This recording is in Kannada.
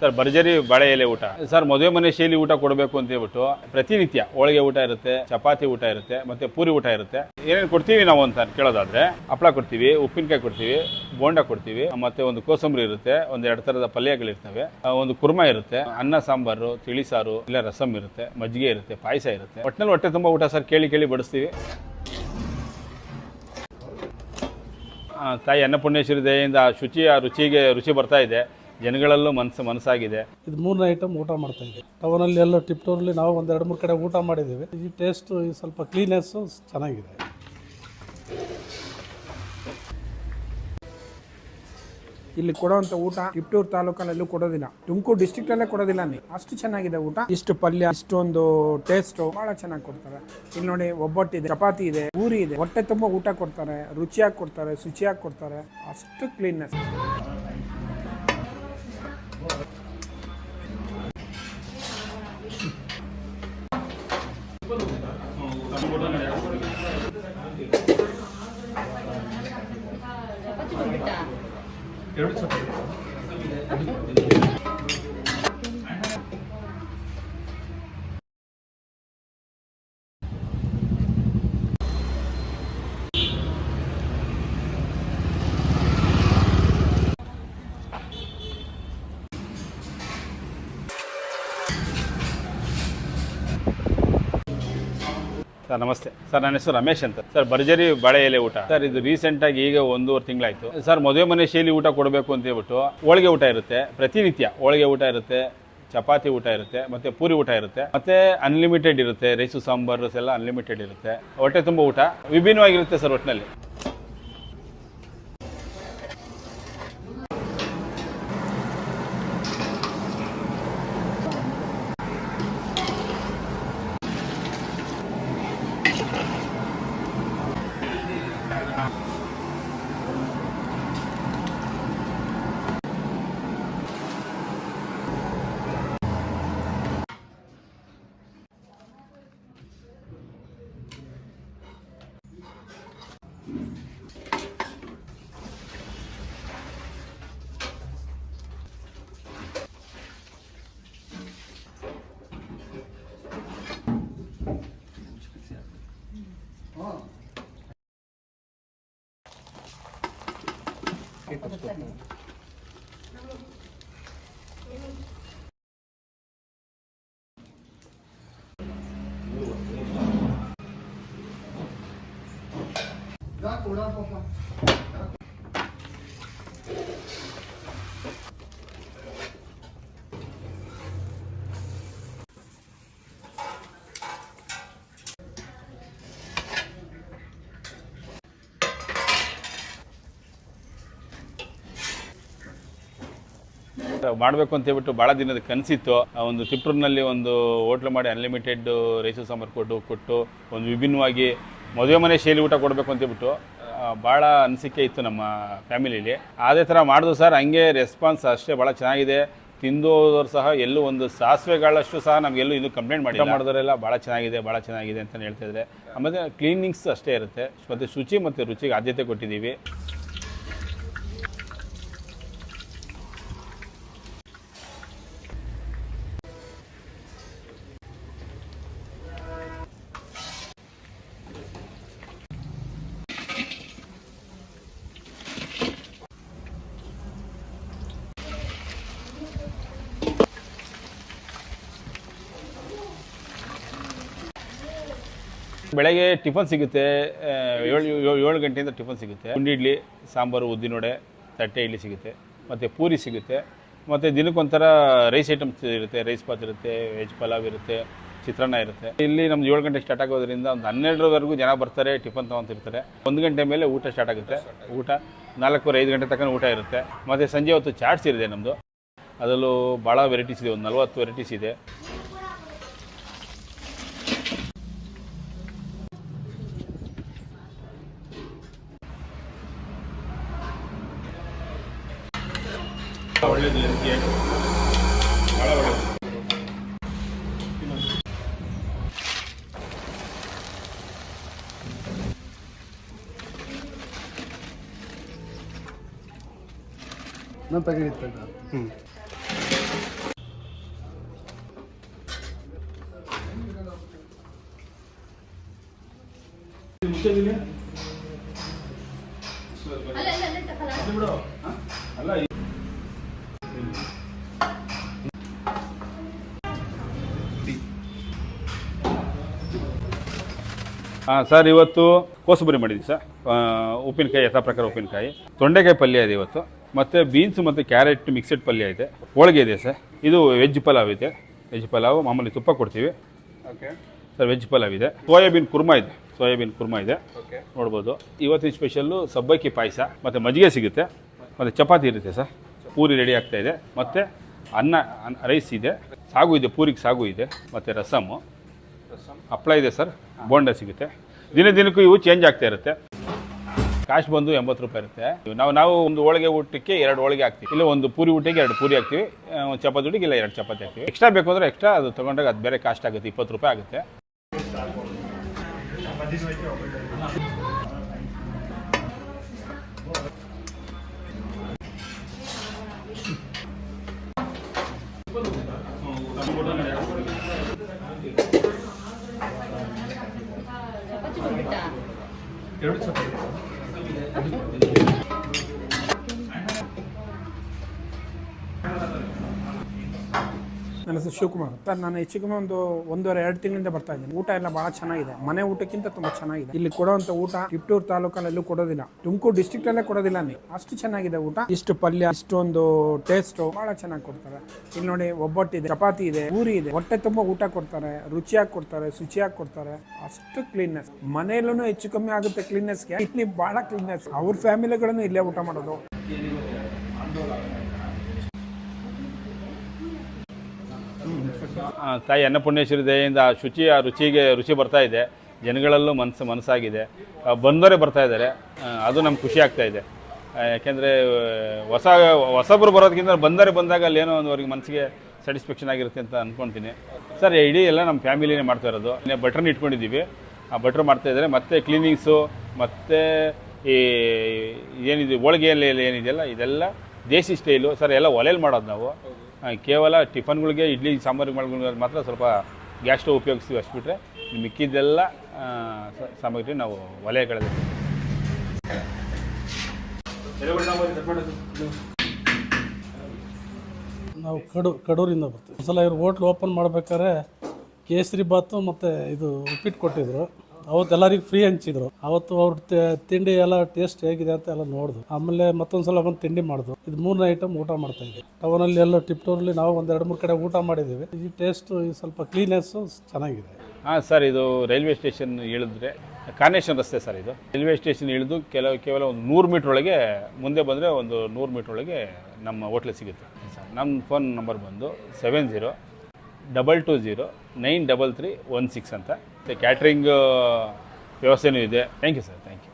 ಸರ್ ಭರ್ಜರಿ ಬಾಳೆ ಎಲೆ ಊಟ ಸರ್, ಮದುವೆ ಮನೆ ಶೈಲಿ ಊಟ ಕೊಡಬೇಕು ಅಂತ ಹೇಳ್ಬಿಟ್ಟು ಪ್ರತಿನಿತ್ಯ ಹೋಳಿಗೆ ಊಟ ಇರುತ್ತೆ, ಚಪಾತಿ ಊಟ ಇರುತ್ತೆ, ಮತ್ತೆ ಪೂರಿ ಊಟ ಇರುತ್ತೆ. ಏನೇನು ಕೊಡ್ತೀವಿ ನಾವು ಅಂತ ಕೇಳೋದಾದ್ರೆ ಹಪ್ಪಳ ಕೊಡ್ತೀವಿ, ಉಪ್ಪಿನಕಾಯಿ ಕೊಡ್ತೀವಿ, ಬೋಂಡ ಕೊಡ್ತೀವಿ, ಮತ್ತೆ ಒಂದು ಕೋಸಂಬರಿ ಇರುತ್ತೆ, ಒಂದು 2 ಥರದ ಪಲ್ಯಗಳಿರ್ತವೆ, ಒಂದು ಕುರ್ಮಾ ಇರುತ್ತೆ, ಅನ್ನ ಸಾಂಬಾರು, ತಿಳಿ ಸಾರು, ಇಲ್ಲ ರಸಮ್ ಇರುತ್ತೆ, ಮಜ್ಜಿಗೆ ಇರುತ್ತೆ, ಪಾಯಸ ಇರುತ್ತೆ. ಒಟ್ಟಿನಲ್ಲಿ ಹೊಟ್ಟೆ ತುಂಬ ಊಟ ಸರ್, ಕೇಳಿ ಬಡಿಸ್ತೀವಿ. ತಾಯಿ ಅನ್ನಪೂರ್ಣೇಶ್ವರಿ ದಯೆಯಿಂದ ರುಚಿಗೆ ರುಚಿ ಬರ್ತಾ ಇದೆ, ಜನಗಳಲ್ಲೂ ಮನಸ್ಸಾಗಿದೆ. ಇದು 3ನೇ ಐಟಮ್ ಊಟ ಮಾಡ್ತಾ ಇದ್ದೀವಿ. ಟೌನಲ್ಲಿ ಎಲ್ಲ ಟಿಪ್ಟೂರಲ್ಲಿ ನಾವು ಒಂದು 2-3 ಕಡೆ ಊಟ ಮಾಡಿದ್ದೀವಿ. ಈ ಟೇಸ್ಟು ಸ್ವಲ್ಪ ಕ್ಲೀನೆಸ್ಸು ಚೆನ್ನಾಗಿದೆ. ಇಲ್ಲಿ ಕೊಡೋವಂಥ ಊಟ ಟಿಪ್ಟೂರು ತಾಲೂಕಲ್ಲೂ ಕೊಡೋದಿಲ್ಲ, ತುಮಕೂರು ಡಿಸ್ಟ್ರಿಕ್ಟಲ್ಲೇ ಕೊಡೋದಿಲ್ಲ. ಅಷ್ಟು ಚೆನ್ನಾಗಿದೆ ಊಟ, ಇಷ್ಟು ಪಲ್ಯ, ಇಷ್ಟೊಂದು ಟೇಸ್ಟು ಭಾಳ ಚೆನ್ನಾಗಿ ಕೊಡ್ತಾರೆ. ಇಲ್ಲಿ ನೋಡಿ, ಒಬ್ಬಟ್ಟಿದೆ, ಚಪಾತಿ ಇದೆ, ಪೂರಿ ಇದೆ, ಹೊಟ್ಟೆ ತುಂಬ ಊಟ ಕೊಡ್ತಾರೆ, ರುಚಿಯಾಗಿ ಕೊಡ್ತಾರೆ, ಶುಚಿಯಾಗಿ ಕೊಡ್ತಾರೆ, ಅಷ್ಟು ಕ್ಲೀನ್ನೆಸ್. ಸರ್ ನಮಸ್ತೆ ಸರ್, ನನ್ನ ಹೆಸರು ರಮೇಶ್ ಅಂತ ಸರ್. ಭರ್ಜರಿ ಬಾಳೆ ಎಲೆ ಊಟ ಸರ್, ಇದು ರೀಸೆಂಟಾಗಿ ಈಗ 1.5 ತಿಂಗಳಾಯಿತು ಸರ್. ಮದುವೆ ಮನೆ ಶೈಲಿ ಊಟ ಕೊಡಬೇಕು ಅಂತ ಹೇಳ್ಬಿಟ್ಟು ಹೋಳಿಗೆ ಊಟ ಇರುತ್ತೆ, ಪ್ರತಿನಿತ್ಯ ಹೋಳಿಗೆ ಊಟ ಇರುತ್ತೆ, ಚಪಾತಿ ಊಟ ಇರುತ್ತೆ, ಮತ್ತೆ ಪೂರಿ ಊಟ ಇರುತ್ತೆ, ಮತ್ತೆ ಅನ್ಲಿಮಿಟೆಡ್ ಇರುತ್ತೆ, ರೈಸು ಸಾಂಬಾರು ಎಲ್ಲ ಅನ್ಲಿಮಿಟೆಡ್ ಇರುತ್ತೆ. ಹೊಟ್ಟೆ ತುಂಬ ಊಟ ವಿಭಿನ್ನವಾಗಿರುತ್ತೆ ಸರ್ ಒಟ್ಟಿನಲ್ಲಿ. ಮಾಡಬೇಕು ಅಂತ ಹೇಳ್ಬಿಟ್ಟು ಭಾಳ ದಿನದ ಕನಸಿತ್ತು. ಒಂದು ತಿಪ್ಟೂರಿನಲ್ಲಿ ಒಂದು ಹೋಟ್ಲು ಮಾಡಿ ಅನ್ಲಿಮಿಟೆಡ್ ರೈಸು ಸಾಂಬಾರು ಕೊಟ್ಟು ಒಂದು ವಿಭಿನ್ನವಾಗಿ ಮದುವೆ ಮನೆ ಶೈಲಿ ಊಟ ಕೊಡಬೇಕು ಅಂತ ಹೇಳ್ಬಿಟ್ಟು ಭಾಳ ಅನಿಸಿಕೆ ಇತ್ತು ನಮ್ಮ ಫ್ಯಾಮಿಲಿಲಿ. ಅದೇ ಥರ ಮಾಡಿದ್ರು ಸರ್. ಹಂಗೆ ರೆಸ್ಪಾನ್ಸ್ ಅಷ್ಟೇ ಭಾಳ ಚೆನ್ನಾಗಿದೆ. ತಿಂದೋದವ್ರು ಸಹ ಎಲ್ಲೂ ಒಂದು ಸಾಸಿವೆಗಳಷ್ಟು ಸಹ ನಮಗೆಲ್ಲೂ ಇದು ಕಂಪ್ಲೇಂಟ್ ಮಾಡಿದವರೆಲ್ಲ ಭಾಳ ಚೆನ್ನಾಗಿದೆ ಅಂತ ಹೇಳ್ತಿದ್ರೆ. ಆಮೇಲೆ ಕ್ಲೀನಿಂಗ್ಸ್ ಅಷ್ಟೇ ಇರುತ್ತೆ, ಮತ್ತು ಶುಚಿ ಮತ್ತು ರುಚಿಗೆ ಆದ್ಯತೆ ಕೊಟ್ಟಿದ್ದೀವಿ. ಬೆಳಗ್ಗೆ ಟಿಫನ್ ಸಿಗುತ್ತೆ, 7 ಗಂಟೆಯಿಂದ ಟಿಫನ್ ಸಿಗುತ್ತೆ. ಗುಂಡಿ ಇಡ್ಲಿ, ಸಾಂಬಾರು, ಉದ್ದಿನೊಡೆ, ತಟ್ಟೆ ಇಡ್ಲಿ ಸಿಗುತ್ತೆ, ಮತ್ತು ಪೂರಿ ಸಿಗುತ್ತೆ, ಮತ್ತು ದಿನಕ್ಕೊಂಥರ ರೈಸ್ ಐಟಮ್ಸ್ ಇರುತ್ತೆ. ರೈಸ್ ಬಾತ್ ಇರುತ್ತೆ, ವೆಜ್ ಪಲಾವ್ ಇರುತ್ತೆ, ಚಿತ್ರಾನ್ನ ಇರುತ್ತೆ. ಇಲ್ಲಿ ನಮ್ದು 7 ಗಂಟೆಗೆ ಸ್ಟಾರ್ಟ್ ಆಗೋದ್ರಿಂದ ಒಂದು 12ವರೆಗೂ ಜನ ಬರ್ತಾರೆ, ಟಿಫನ್ ತೊಗೊತಿರ್ತಾರೆ. 1 ಗಂಟೆ ಮೇಲೆ ಊಟ ಸ್ಟಾರ್ಟ್ ಆಗುತ್ತೆ. ಊಟ 4-5 ಗಂಟೆ ತನಕ ಊಟ ಇರುತ್ತೆ. ಮತ್ತು ಸಂಜೆ ಹೊತ್ತು ಚಾಟ್ಸ್ ಇದೆ ನಮ್ಮದು. ಅದರಲ್ಲೂ ಭಾಳ ವೆರೈಟೀಸ್ ಇದೆ, ಒಂದು 40 ವೆರೈಟೀಸ್ ಇದೆ. ಒಳ್ಳೆಯದು, ಭಾಳ ಒಳ್ಳೆಯದು. ನಾನು ತೆಗೆದಿತ್ತು. ಹಾಂ ಸರ್, ಇವತ್ತು ಕೋಸುಬರಿ ಮಾಡಿದ್ವಿ ಸರ್. ಉಪ್ಪಿನಕಾಯಿ, ಯಥಾ ಪ್ರಕಾರ ಉಪ್ಪಿನಕಾಯಿ, ತೊಂಡೆಕಾಯಿ ಪಲ್ಯ ಇದೆ ಇವತ್ತು, ಮತ್ತು ಬೀನ್ಸ್ ಮತ್ತು ಕ್ಯಾರೆಟ್ ಮಿಕ್ಸೆಡ್ ಪಲ್ಯ ಇದೆ, ಹೋಳಿಗೆ ಇದೆ ಸರ್. ಇದು ವೆಜ್ ಪಲಾವ್ ಇದೆ. ವೆಜ್ ಪಲಾವ್ ಮಾಮೂಲಿ ತುಪ್ಪ ಕೊಡ್ತೀವಿ ಸರ್. ವೆಜ್ ಪಲಾವ್ ಇದೆ. ಸೋಯಾಬೀನ್ ಕುರ್ಮಾ ಇದೆ, ನೋಡ್ಬೋದು. ಇವತ್ತಿನ ಸ್ಪೆಷಲ್ಲು ಸಬ್ಬಕ್ಕಿ ಪಾಯಸ ಮತ್ತು ಮಜ್ಜಿಗೆ ಸಿಗುತ್ತೆ, ಮತ್ತು ಚಪಾತಿ ಇರುತ್ತೆ ಸರ್. ಪೂರಿ ರೆಡಿ ಆಗ್ತಾ ಇದೆ, ಮತ್ತು ಅನ್ನ ರೈಸ್ ಇದೆ, ಸಾಗು ಇದೆ, ಪೂರಿಗೆ ಸಾಗು ಇದೆ, ಮತ್ತು ರಸಮ್ಮು, ಹಪ್ಪಳ ಇದೆ ಸರ್, ಬೋಂಡ ಸಿಗುತ್ತೆ. ದಿನಕ್ಕೂ ಇವು ಚೇಂಜ್ ಆಗ್ತಾ ಇರುತ್ತೆ. ಕಾಸ್ಟ್ ಬಂದು 80 ರೂಪಾಯಿ ಇರುತ್ತೆ. ನಾವು ಒಂದು ಹೋಳಿಗೆ ಊಟಕ್ಕೆ 2 ಹೋಳಿಗೆ ಹಾಕ್ತೀವಿ, ಇಲ್ಲ ಒಂದು ಪೂರಿ ಊಟಕ್ಕೆ 2 ಪೂರಿ ಹಾಕ್ತೀವಿ, ಒಂದು ಚಪಾತಿ ಊಟಕ್ಕೆ ಇಲ್ಲ 2 ಚಪಾತಿ ಹಾಕ್ತೀವಿ. ಎಕ್ಸ್ಟ್ರಾ ಬೇಕು ಅಂದರೆ ಎಕ್ಸ್ಟ್ರಾ ಅದು ತೊಗೊಂಡಾಗ ಅದು ಬೇರೆ ಕಾಸ್ಟ್ ಆಗುತ್ತೆ, 20 ರೂಪಾಯಿ ಆಗುತ್ತೆ. ನನ್ನ ಹೆಸರು ಶಿವಕುಮಾರ್ ಸರ್. ನಾನು ಹೆಚ್ಚು ಕಮ್ಮಿ ಒಂದು 1.5-2 ತಿಂಗಳಿಂದ ಬರ್ತಾ ಇದ್ದೀನಿ. ಊಟ ಎಲ್ಲ ಭಾಳ ಚೆನ್ನಾಗಿದೆ, ಮನೆ ಊಟಕ್ಕಿಂತ ತುಂಬ ಚೆನ್ನಾಗಿದೆ. ಇಲ್ಲಿ ಕೊಡೋವಂಥ ಊಟ ತಿಪ್ಟೂರು ತಾಲೂಕಲ್ಲೂ ಕೊಡೋದಿಲ್ಲ, ತುಮಕೂರು ಡಿಸ್ಟ್ರಿಕ್ಟಲ್ಲೇ ಕೊಡೋದಿಲ್ಲ. ಅಷ್ಟು ಚೆನ್ನಾಗಿದೆ ಊಟ. ಇಷ್ಟು ಪಲ್ಯ, ಇಷ್ಟೊಂದು ಟೇಸ್ಟು ಭಾಳ ಚೆನ್ನಾಗಿ ಕೊಡ್ತಾರೆ. ಇಲ್ಲಿ ನೋಡಿ, ಒಬ್ಬಟ್ಟಿದೆ, ಚಪಾತಿ ಇದೆ, ಪೂರಿ ಇದೆ, ಹೊಟ್ಟೆ ತುಂಬ ಊಟ ಕೊಡ್ತಾರೆ, ರುಚಿಯಾಗಿ ಕೊಡ್ತಾರೆ, ಶುಚಿಯಾಗಿ ಕೊಡ್ತಾರೆ. ಅಷ್ಟು ಕ್ಲೀನ್ನೆಸ್. ಮನೆಯಲ್ಲೂ ಹೆಚ್ಚು ಕಮ್ಮಿ ಆಗುತ್ತೆ ಕ್ಲೀನ್ನೆಸ್ಗೆ, ಇಲ್ಲಿ ಭಾಳ ಕ್ಲೀನ್ನೆಸ್. ಅವ್ರ ಫ್ಯಾಮಿಲಿಗಳನ್ನು ಇಲ್ಲೇ ಊಟ ಮಾಡೋದು. ತಾಯಿ ಅನ್ನಪೂರ್ಣೇಶ್ವರಿ ದಯೆಯಿಂದ ರುಚಿಗೆ ರುಚಿ ಬರ್ತಾ ಇದೆ. ಜನಗಳಲ್ಲೂ ಮನಸ್ಸಾಗಿದೆ, ಬಂದವರೇ ಬರ್ತಾ ಇದ್ದಾರೆ. ಅದು ನಮ್ಗೆ ಖುಷಿ ಆಗ್ತಾ ಇದೆ. ಯಾಕೆಂದರೆ ಹೊಸಬ್ರು ಬರೋದಕ್ಕಿಂತ ಬಂದಾಗ ಅಲ್ಲೇನೋ ಒಂದು ಅವ್ರಿಗೆ ಮನಸ್ಸಿಗೆ ಸ್ಯಾಟಿಸ್ಫ್ಯಾಕ್ಷನ್ ಆಗಿರುತ್ತೆ ಅಂತ ಅಂದ್ಕೊಳ್ತೀನಿ ಸರ್. ಇಡೀ ಎಲ್ಲ ನಮ್ಮ ಫ್ಯಾಮಿಲಿನೇ ಮಾಡ್ತಾ ಇರೋದು. ಬಟ್ರನ್ನ ಇಟ್ಕೊಂಡಿದ್ದೀವಿ, ಆ ಬಟ್ರ್ ಮಾಡ್ತಾಯಿದ್ದಾರೆ. ಮತ್ತು ಕ್ಲೀನಿಂಗ್ಸು, ಮತ್ತು ಈ ಏನಿದೆ ಹೋಳಿಗೆಯಲ್ಲಿ ಏನಿದೆಯಲ್ಲ ಇದೆಲ್ಲ ದೇಸಿ ಸ್ಟೈಲು ಸರ್. ಎಲ್ಲ ಒಲೆಯಲ್ಲಿ ಮಾಡೋದು ನಾವು. ಕೇವಲ ಟಿಫನ್ಗಳಿಗೆ, ಇಡ್ಲಿ ಸಾಂಬಾರುಗಳಿಗೆ ಮಾತ್ರ ಸ್ವಲ್ಪ ಗ್ಯಾಸ್ ಸ್ಟವ್ ಉಪಯೋಗಿಸ್ತೀವಿ, ಅಷ್ಟು ಬಿಟ್ಟರೆ ಮಿಕ್ಕಿದ್ದೆಲ್ಲ ಸಾಮಗ್ರಿ ನಾವು ಒಲೆಗಳಲ್ಲಿ. ನಾವು ಕಡೂರಿಂದ ಬರ್ತೀವಿ. ಒಂದ್ಸಲ ಇವ್ರು ಹೋಟ್ಲ್ ಓಪನ್ ಮಾಡ್ಬೇಕಾದ್ರೆ ಕೇಸರಿ ಬಾತು ಮತ್ತು ಇದು ಉಪ್ಪಿಟ್ಟು ಕೊಟ್ಟಿದ್ರು. ಅವತ್ತು ಎಲ್ಲರಿಗೂ ಫ್ರೀ ಹಂಚಿದ್ರು. ಅವತ್ತು ಅವ್ರ ತಿಂಡಿ ಎಲ್ಲ ಟೇಸ್ಟ್ ಹೇಗಿದೆ ಅಂತ ಎಲ್ಲ ನೋಡಿದ್ರು. ಆಮೇಲೆ ಮತ್ತೊಂದ್ಸಲ ಬಂದು ತಿಂಡಿ ಮಾಡಿದ್ರು. ಇದು 3ನೇ ಐಟಮ್ ಊಟ ಮಾಡ್ತಾ ಇದ್ವಿ. ಟೌನಲ್ಲಿ ಎಲ್ಲ ಟಿಪ್ಟೂರಲ್ಲಿ ನಾವು ಒಂದು 2-3 ಕಡೆ ಊಟ ಮಾಡಿದ್ದೀವಿ. ಈ ಟೇಸ್ಟು ಸ್ವಲ್ಪ ಕ್ಲೀನೆಸ್ಸು ಚೆನ್ನಾಗಿದೆ. ಹಾಂ ಸರ್, ಇದು ರೈಲ್ವೆ ಸ್ಟೇಷನ್ ಇಳಿದ್ರೆ ಕಾರ್ನೇಷನ್ ರಸ್ತೆ ಸರ್. ಇದು ರೈಲ್ವೆ ಸ್ಟೇಷನ್ ಇಳಿದು ಕೇವಲ ಒಂದು 100 ಮೀಟ್ರ್ ಒಳಗೆ ಮುಂದೆ ಬಂದರೆ ಒಂದು 100 ಮೀಟ್ರ್ ಒಳಗೆ ನಮ್ಮ ಹೋಟ್ಲ್ ಸಿಗುತ್ತೆ ಸರ್. ನಮ್ಮ ಫೋನ್ ನಂಬರ್ ಬಂದು 7022093316 ಅಂತ. ಮತ್ತು ಕ್ಯಾಟ್ರಿಂಗ್ ವ್ಯವಸ್ಥೆಯೂ ಇದೆ. Thank you sir, thank you.